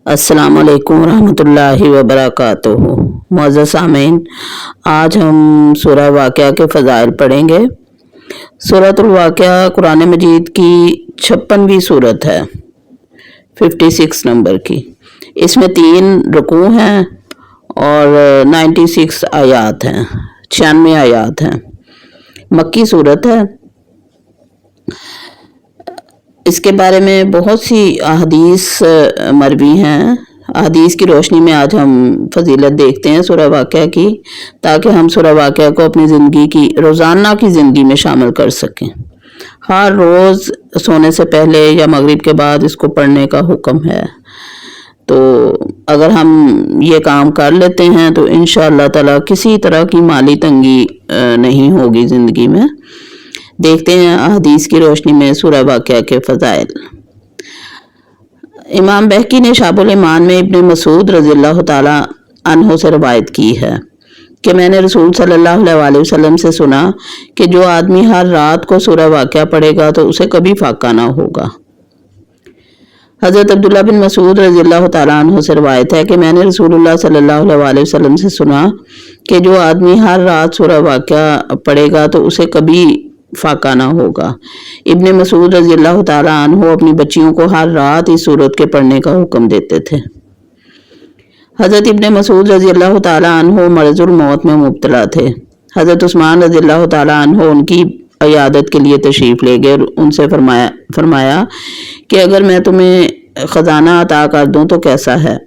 अस्सलाम वालेकुम रहमतुल्लाहि वबरकातुहू। मुअज़्ज़ज़ सामीन, आज हम सूरह वाक़िया के फ़ज़ाइल पढ़ेंगे। सूरतुल वाक़िया कुरान मजीद की 56वीं सूरत है, 56 नंबर की। इसमें 3 रुकू हैं और 96 आयात हैं, 96 आयात हैं। मक्की सूरत है। इसके बारे में बहुत सी अहदीस मरवी हैं। अहदीस की रोशनी में आज हम फजीलत देखते हैं सूरह वाक़िया की, ताकि हम सूरह वाक़िया को अपनी ज़िंदगी की रोज़ाना की ज़िंदगी में शामिल कर सकें। हर रोज़ सोने से पहले या मगरिब के बाद इसको पढ़ने का हुक्म है। तो अगर हम ये काम कर लेते हैं तो इंशाअल्लाह ताला किसी तरह की माली तंगी नहीं होगी ज़िंदगी में। देखते हैं अहदीस की रोशनी में सूरह वाक़िया के फ़ज़ाइल। इमाम बहकी ने शाबुल ईमान में इब्न मसूद रज़ियल्लाहु ताला अन्हु से रवायत की है कि मैंने रसूल सल्लल्लाहु अलैहि वसल्लम से सुना कि जो आदमी हर रात को सूरह वाक़िया पढ़ेगा तो उसे कभी फाका ना होगा। हज़रत अब्दुल्लाह बिन मसूद रज़ियल्लाहु ताला अन्हु से रवायत है कि मैंने रसूलुल्लाह सल्लल्लाहु अलैहि वसल्लम से सुना कि जो आदमी हर रात सूरह वाक़िया पढ़ेगा तो उसे कभी फाका ना होगा। इब्ने मसूद रज़ियल्लाहु ताला अन्हु अपनी बच्चियों को हर रात इस सूरत के पढ़ने का हुक्म देते थे। हज़रत इब्ने मसूद रज़ियल्लाहु ताला अन्हु मरज़ुल मौत में मुब्तला थे। हज़रत उस्मान रज़ियल्लाहु ताला अन्हु उनकी इयादत के लिए तशरीफ़ ले गए। उनसे फरमाया कि अगर मैं तुम्हें ख़जाना अता कर दूं तो कैसा है।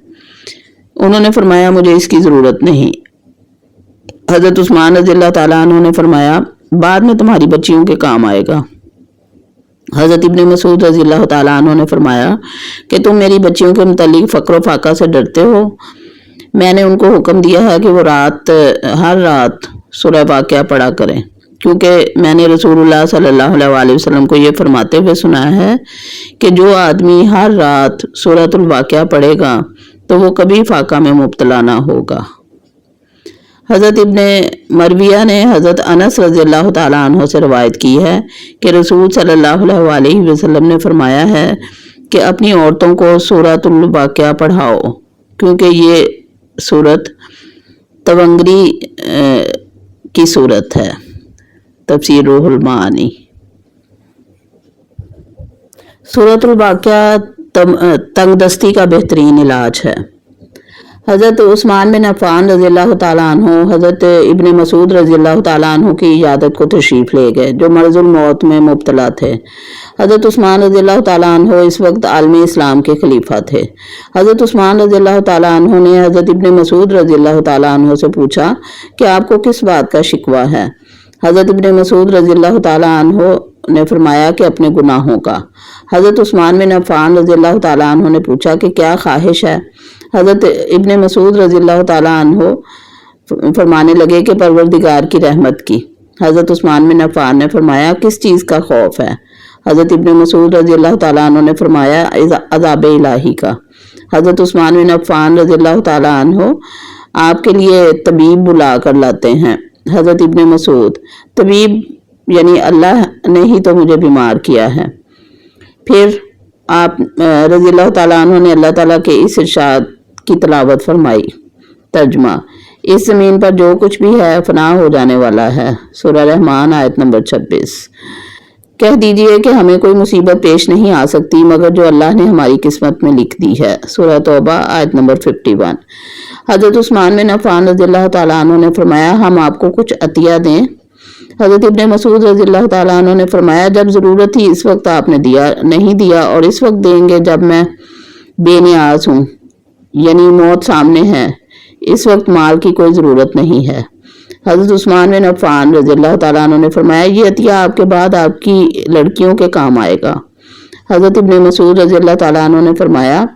उन्होंने फरमाया मुझे इसकी ज़रूरत नहीं। हज़रत उस्मान रज़ियल्लाहु ताला अन्हु ने फरमाया बाद में तुम्हारी बच्चियों के काम आएगा। हज़रत इब्ने मसूद रज़ियल्लाहु ताला अन्हु ने फरमाया कि तुम मेरी बच्चियों के मुतालिक फ़क्र फाका से डरते हो। मैंने उनको हुक्म दिया है कि वो हर रात सूरह वाक़िया पढ़ा करें, क्योंकि मैंने रसूलुल्लाह सल्लल्लाहु अलैहि वसल्लम को ये फरमाते हुए सुना है कि जो आदमी हर रात सूरतुल वाक़िया पढ़ेगा तो वो कभी फाका में मुब्तला ना होगा। हज़रत इब्ने मरविया ने हज़रत अनस रज़ियल्लाहु ताला अन्हु से रवायत की है कि रसूल सल्लल्लाहु अलैहि वसल्लम ने फरमाया है कि अपनी औरतों को सूरतुल वाक़िया पढ़ाओ, क्योंकि ये सूरत तवंगरी की सूरत है। तफसीर रूहुल मानी। सूरतुल वाक़िया तंगदस्ती का बेहतरीन इलाज है। हज़रत उस्मान बिन अफ़्फ़ान रज़ियल्लाहु ताला अन्हु हज़रत इब्ने मसूद रज़ियल्लाहु ताला अन्हु की इयादत को तशरीफ़ ले गए, जो मरज़ुल मौत में मुब्तला थे। हज़रत उस्मान रज़ियल्लाहु ताला अन्हु इस वक्त आलमी इस्लाम के खलीफा थे। हज़रत उस्मान रज़ियल्लाहु ताला अन्हु ने हज़रत इब्ने मसूद रज़ियल्लाहु ताला अन्हु से पूछा कि आपको किस बात का शिकवा है। हज़रत इब्ने मसूद रज़ियल्लाहु ताला अन्हु ने फरमाया कि अपने गुनाहों का। हज़रत उस्मान बिन अफ़्फ़ान रज़ियल्लाहु ताला अन्हु ने पूछा कि क्या ख्वाहिश है। हज़रत इब्ने मसूद रज़ियल्लाहु ताला अन्हु फरमाने लगे कि परवरदिगार की रहमत की। हज़रत उस्मान बिन अफ़्फ़ान ने फरमाया किस चीज़ का खौफ है। हज़रत इब्ने मसूद रज़ियल्लाहु ताला अन्हु ने फरमाया अज़ाब इलाही का। हज़रत उस्मान बिन अफ़्फ़ान रज़ियल्लाहु ताला अन्हु आपके लिए तबीब बुला कर लाते हैं। हज़रत इब्ने मसूद, तबीब यानी अल्लाह ने ही तो मुझे बीमार किया है। फिर आप रज़ियल्लाहु ताला अन्हु ने अल्लाह ताला के इस इरशाद की तलावत फरमाई। तर्जुमा, इस ज़मीन पर जो कुछ भी है फना हो जाने वाला है। सूरह रहमान आयत नंबर 26। कह दीजिए कि हमें कोई मुसीबत पेश नहीं आ सकती मगर जो अल्लाह ने हमारी किस्मत में लिख दी है। सूरह तौबा आयत नंबर 51। हज़रत उस्मान बिन अफ़्फ़ान रज़ियल्लाहु ताला अन्हु ने फरमाया हम आपको कुछ अतिया दें। हज़रत इब्ने मसूद रज़ियल्लाहु ताला अन्हु ने फरमाया जब ज़रूरत थी इस वक्त आपने नहीं दिया, और इस वक्त देंगे जब मैं बेनियाज हूँ, यानी मौत सामने है। इस वक्त माल की कोई ज़रूरत नहीं है। हज़रत उस्मान बिन अफ़्फ़ान रज़ियल्लाहु ताला अन्हु ने फरमाया ये अतिया आपके बाद आपकी लड़कियों के काम आएगा। हज़रत इब्ने मसूद रज़ियल्लाहु ताला अन्हु ने फरमाया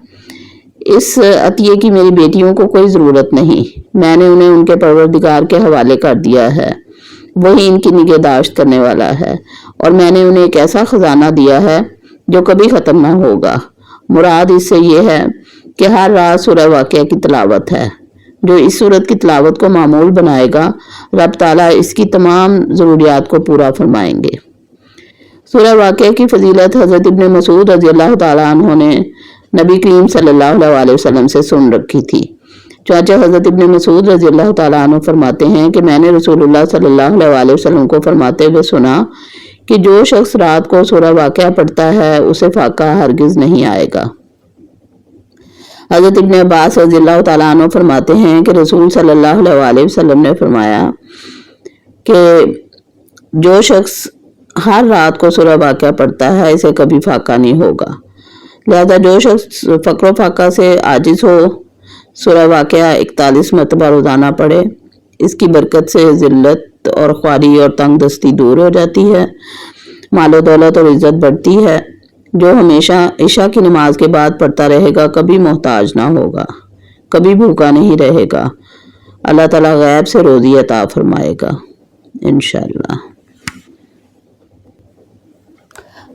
इस अतिये की मेरी बेटियों को कोई ज़रूरत नहीं, मैंने उन्हें उनके परवरदिगार के हवाले कर दिया है, वही इनकी निगहदाश्त करने वाला है, और मैंने उन्हें एक ऐसा ख़जाना दिया है जो कभी ख़त्म ना होगा। मुराद इससे ये है कि हर रात सूरह वाक़िया की तिलावत है। जो इस सूरत की तिलावत को मामूल बनाएगा रब ताला इसकी तमाम ज़रूरियात को पूरा फरमाएंगे। सूरह वाक़िया की फजीलत हज़रत इब्ने मसूद रज़ियल्लाहु ताला अन्हु ने नबी करीम सल्लल्लाहु अलैहि वसल्लम से सुन रखी थी। चाचा हज़रत इब्ने मसूद रज़ी अल्लाह ताला अन्हु फरमाते हैं कि मैंने रसूलुल्लाह सल्लल्लाहु अलैहि वसल्लम को फरमाते हुए सुना कि जो शख्स रात को सूरह वाक़िया पढ़ता है उसे फाका हरगिज़ नहीं आएगा। हज़रत इब्ने अब्बास रज़ी अल्लाह ताला अन्हु फरमाते हैं कि रसूल सल्लल्लाहु अलैहि वसल्लम ने फरमाया कि जो शख्स हर रात को सूरह वाक़िया पढ़ता है इसे कभी फाका नहीं होगा। लिहाजा जो शख्स फ़क्र फाका से आजिज़ हो सूरह वाक़िया 41 मरतबा रोज़ाना पढ़े, इसकी बरकत से ज़िल्लत और ख्वारी और तंग दस्ती दूर हो जाती है, मालो दौलत और इज़्ज़त बढ़ती है। जो हमेशा इशा की नमाज के बाद पढ़ता रहेगा कभी मोहताज ना होगा, कभी भूखा नहीं रहेगा। अल्लाह ताला गैब से रोज़ी अता फरमाएगा इंशाअल्लाह।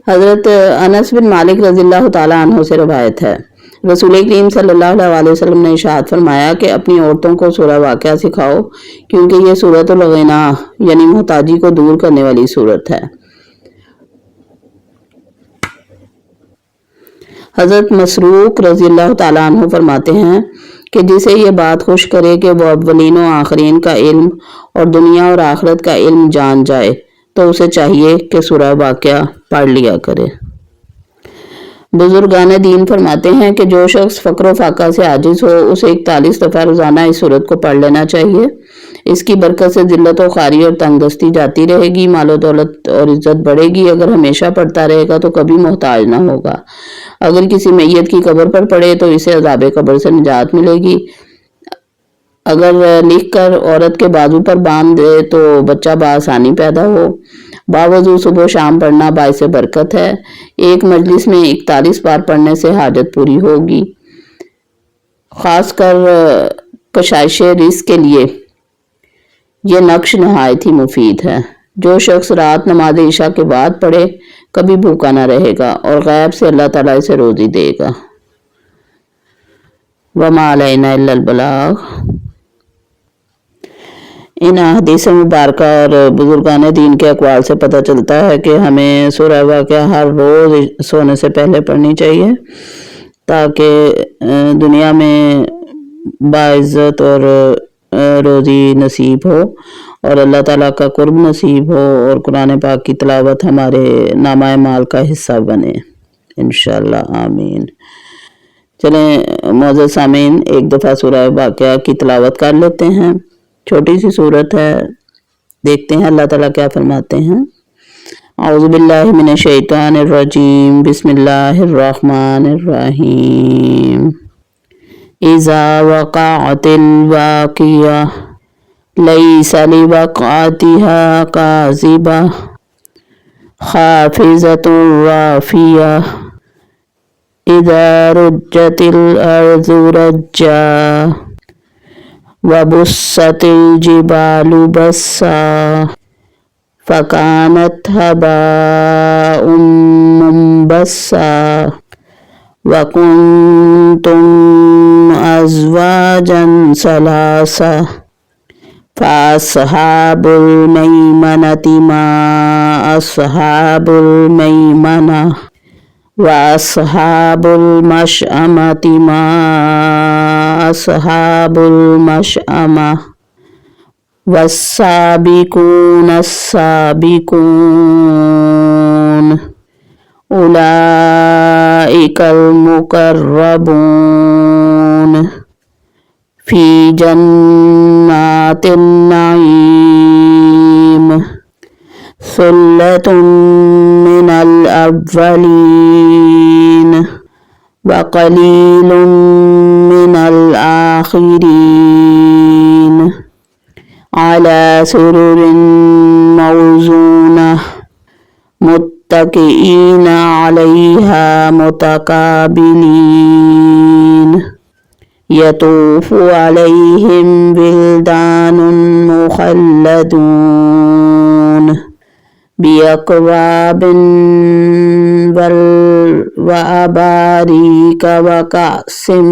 हज़रत अनस बिन मालिक रज़ियल्लाहु ताला अन्हु से रवायत है, रसूल करीम सल्लल्लाहु अलैहि वसल्लम ने इरशाद फरमाया कि अपनी औरतों को सूरह वाक़िया सिखाओ क्योंकि ये सूरतुल गिना यानी मोहताजी को दूर करने वाली सूरत है। हज़रत मसरूक रज़ियल्लाहु ताला अन्हु फरमाते हैं कि जिसे ये बात खुश करे कि वो अव्वलीन व आखिरीन का इल्म और दुनिया और आखिरत का इल्म जान जाए तो उसे चाहिए कि सूरह वाक़िया पढ़ लिया करे। बुजुर्गान दीन फरमाते हैं कि जो शख्स फ़क्र फाका से आजिज़ हो उसे 41 दफ़ा रोज़ाना इस सूरत को पढ़ लेना चाहिए। इसकी बरकत से ज़िल्लत व ख़ारी और तंगदस्ती जाती रहेगी, मालो दौलत और इज़्ज़त बढ़ेगी। अगर हमेशा पढ़ता रहेगा तो कभी मोहताज ना होगा। अगर किसी मैयत की कब्र पर पढ़े तो इसे अज़ाब कब्र से निजात मिलेगी। अगर लिख कर औरत के बाजू पर बांध दे तो बच्चा बआसानी पैदा हो। बावजूद सुबह शाम पढ़ना बाइस बरकत है। एक मजलिस में 41 बार पढ़ने से हाजत पूरी होगी। ख़ासकर कशाइश रिज़्क़ के लिए यह नक्श नहायत ही मुफीद है। जो शख्स रात नमाज इशा के बाद पढ़े कभी भूखा ना रहेगा और गैब से अल्लाह ताला इसे रोज़ी देगा। वमा अलैना इल्लल बलाग। इन हदीस मुबारक और बुजुर्गान दीन के अक़वाल से पता चलता है कि हमें सूरह वाक़िया हर रोज़ सोने से पहले पढ़नी चाहिए ताकि दुनिया में बाइज़्ज़त और रोज़ी नसीब हो और अल्लाह ताला का कुर्ब नसीब हो और कुरान पाक की तिलावत हमारे नामा माल का हिस्सा बने इंशाअल्लाह आमीन। चलें मोअज़्ज़ज़ सामीन, एक दफ़ा सूरह वाक़िया की तिलावत कर लेते हैं। छोटी सी सूरत है, देखते हैं अल्लाह ताला क्या फरमाते हैं। औज़ु बिल्लाहि मिनश शैतानिर रजीम, बिस्मिल्लाहिर रहमानिर रहीम। इज़ा वक़अतिल वाक़िया लैसा लिवक़अतिहा काज़िबा खाफ़िज़तुर राफ़िया इज़ा रुज्जतिल अर्ज़ु रज्जा वबुस्सतिल जिबालु बस्सा फ़कानत हबाउम मुंबस्सा वकुंतुम अज़वाजन सलासा फ़अस्हाबुल मैमनति मा अस्हाबुल मैमना वअस्हाबुल मशअमति मा अस्हाबुल मशअमा वस्साबिकून अस्साबिकून उलाइकल मुक़र्रबून फ़ी जन्नातिन नईम सुल्लतुम मिनल अव्वलीन वक़लीलुम मिनल आखिरीन अला सुरुरिन मौज़ूना मुत्तकिईना अलैहा मुतकाबिलीन यतूफ़ु अलैहिम विल्दानुन मुख़ल्लदून बिअक्वाबिन व अबारीक व कअसिम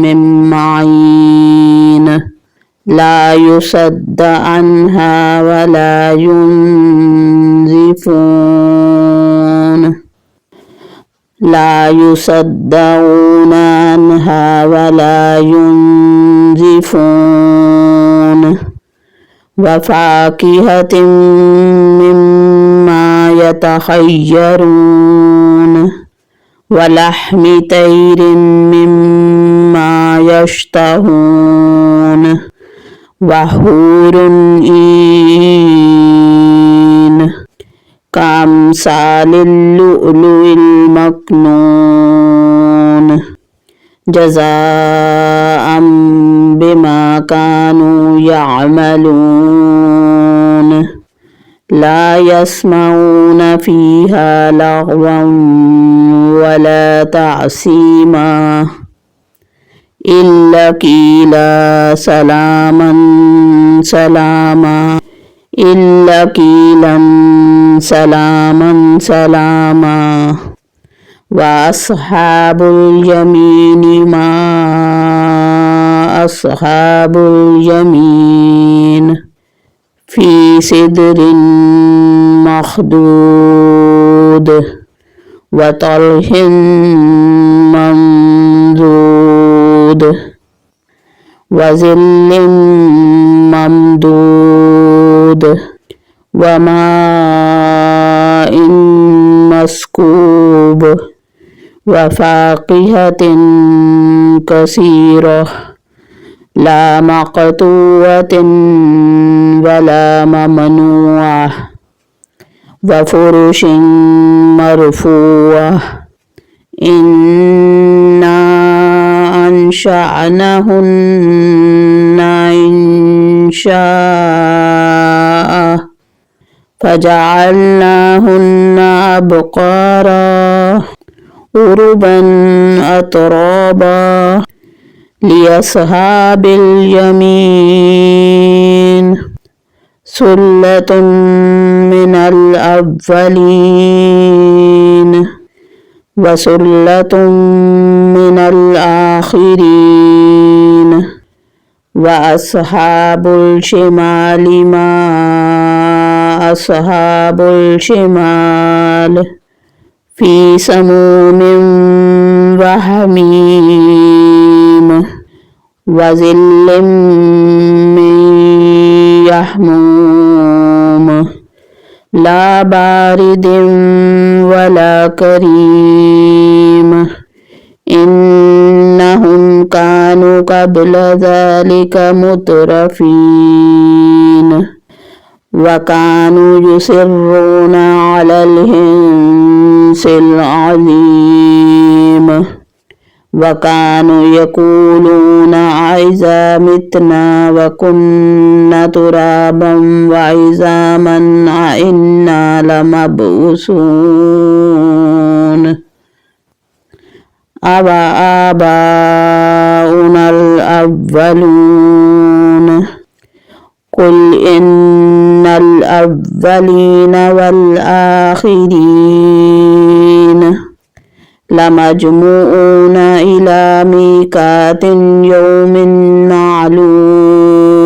मिन मईन ला युसद्दअन्हा व ला युनज़िफून لا يصدعون عنها ولا ينزفون وفاكهة مما يتخيرون ولحم طير مما يشتهون وحور عين كأمثال اللؤلؤ المكنون جزاء بما كانوا يعملون لا يسمعون فيها لغوا ولا تعصيما إلا قيلا سلاما سلاما إلا قيلا سلاما سلاما وأصحاب اليمين ما أصحاب اليمين في سدر مخضود وطلح منضود وظل ممدود وماء مسكوب وفاكهة كثيرة لا مقطوعة ولا ممنوعة وفرش مرفوعة إنا أنشأناهن إنشاء فجعلناهن أبقارا عربا أترابا لأصحاب اليمين ثلة من الأولين وثلة من الآخرين وأصحاب الشمال ما أصحاب الشمال في سموم وحميم وظل من يحموم لا بارد ولا كريم إنهم كانوا قبل ذلك مترفين وكانوا يصرون على الحنث العظيم وكانوا يقولون أإذا متنا وكنا ترابا وعظاما أإنا لمبعوثون أوآباؤنا الأولون قل إن الأولين والآخرين لمجموعون إلى ميقات يوم معلوم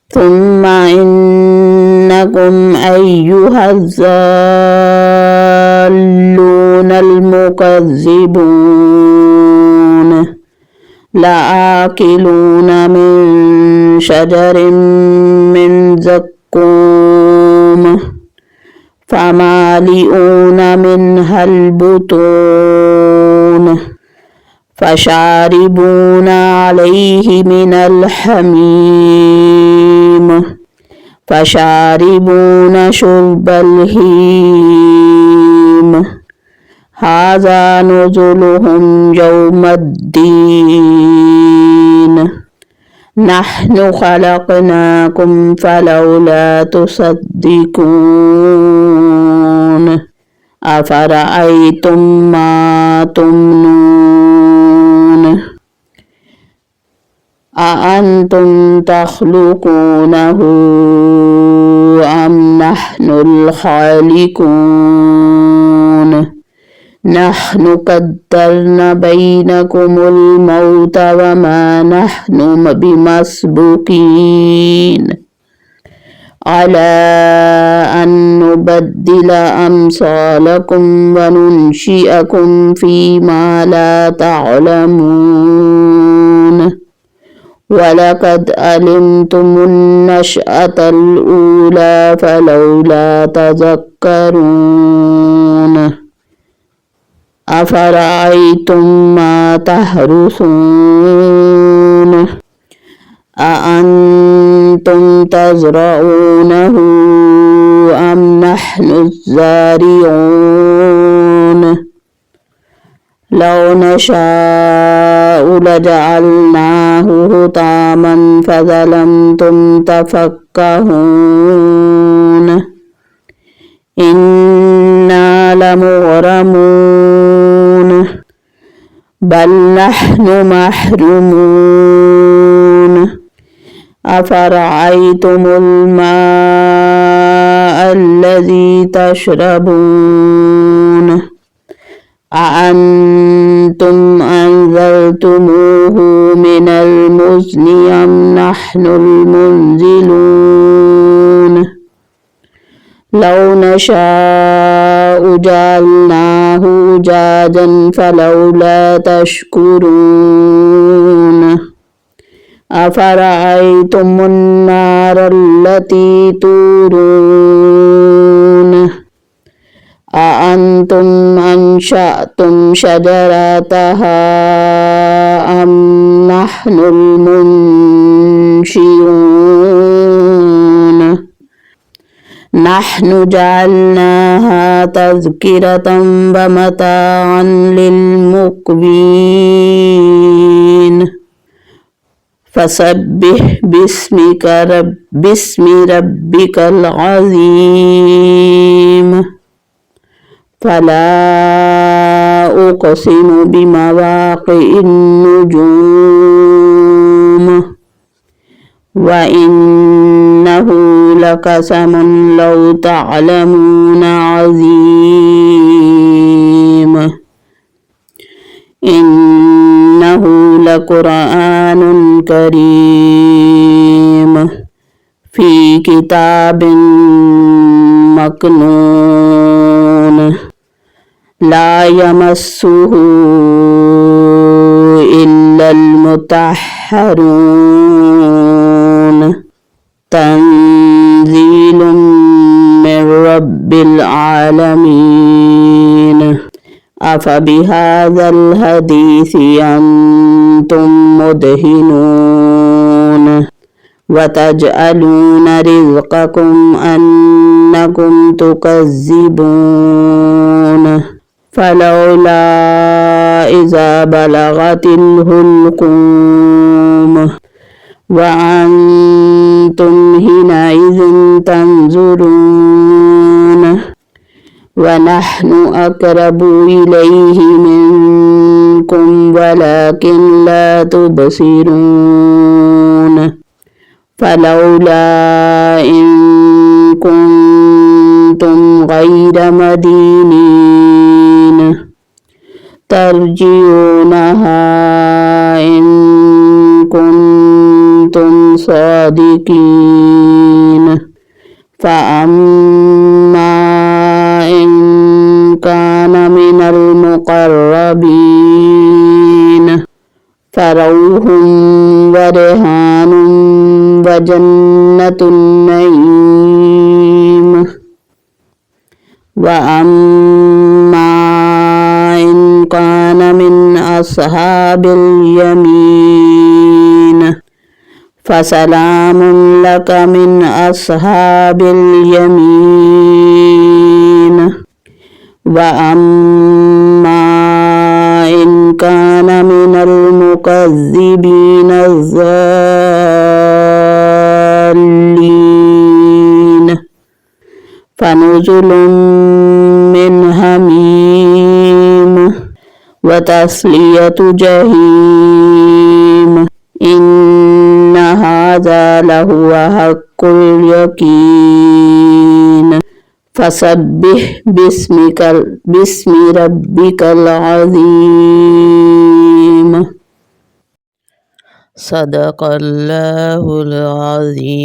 ثم إنكم أيها الضالون المكذبون لآكلون من شجر من زقوم فمالئون منها البطون فشاربون عليه من الحميم فشاربون شرب الهيم هذا نزلهم يوم الدين نحن خلقناكم فلولا تصدقون أفرأيتم ما تمنون أأنتم تخلقونه أم نحن الخالقون نحن قدرنا بينكم الموت وما نحن بمسبوقين على أن نبدل أمثالكم وننشئكم فيما لا تعلمون ولقد علمتم النشأة الأولى فلولا تذكرون أفرأيتم ما تحرثون أأنتم تزرعونه أم نحن الزارعون لو نشاء لجعلناه حطاما فظلمتم تفكهون إنا لمغرمون بل نحن محرومون أفرأيتم الماء الذي تشربون أأنتم أنزلتموه من المزن أم نحن المنزلون لو نشاء جعلناه أجاجا فلولا تشكرون أفرأيتم النار التي تورون أأنتم أنشأتم شجرتها أم نحن المنشئون نحن جعلناها تذكرة ومتاعا للمقوين فسبح باسم ربك العظيم فلا أقسم بمواقع النجوم وإنه لقسم لو تعلمون عظيم إنه لقرآن كريم في كتاب مكنون لا يمسه إلا المطهرون تنزيل من رب العالمين أفبهذا الحديث أنتم مدهنون وتجعلون رزقكم أنكم تكذبون فلولا إذا بلغت الحلقوم وأنتم حينئذ تنظرون ونحن أقرب إليه منكم ولكن لا تبصرون فلولا إن كنتم غير مدينين ترجعونها إن كنتم صادقين فأما إن كان من المقربين فروح وريحان وجنة النعيم وأما إن كان من أصحاب اليمين فسلام لك من أصحاب اليمين وأما إن كان من المكذبين الضالين فنزل من حميم وتصلية جحيم إن هذا لهو حق اليقين فسبح باسم ربك العظيم सदक़ल्लाहुल अज़ीम।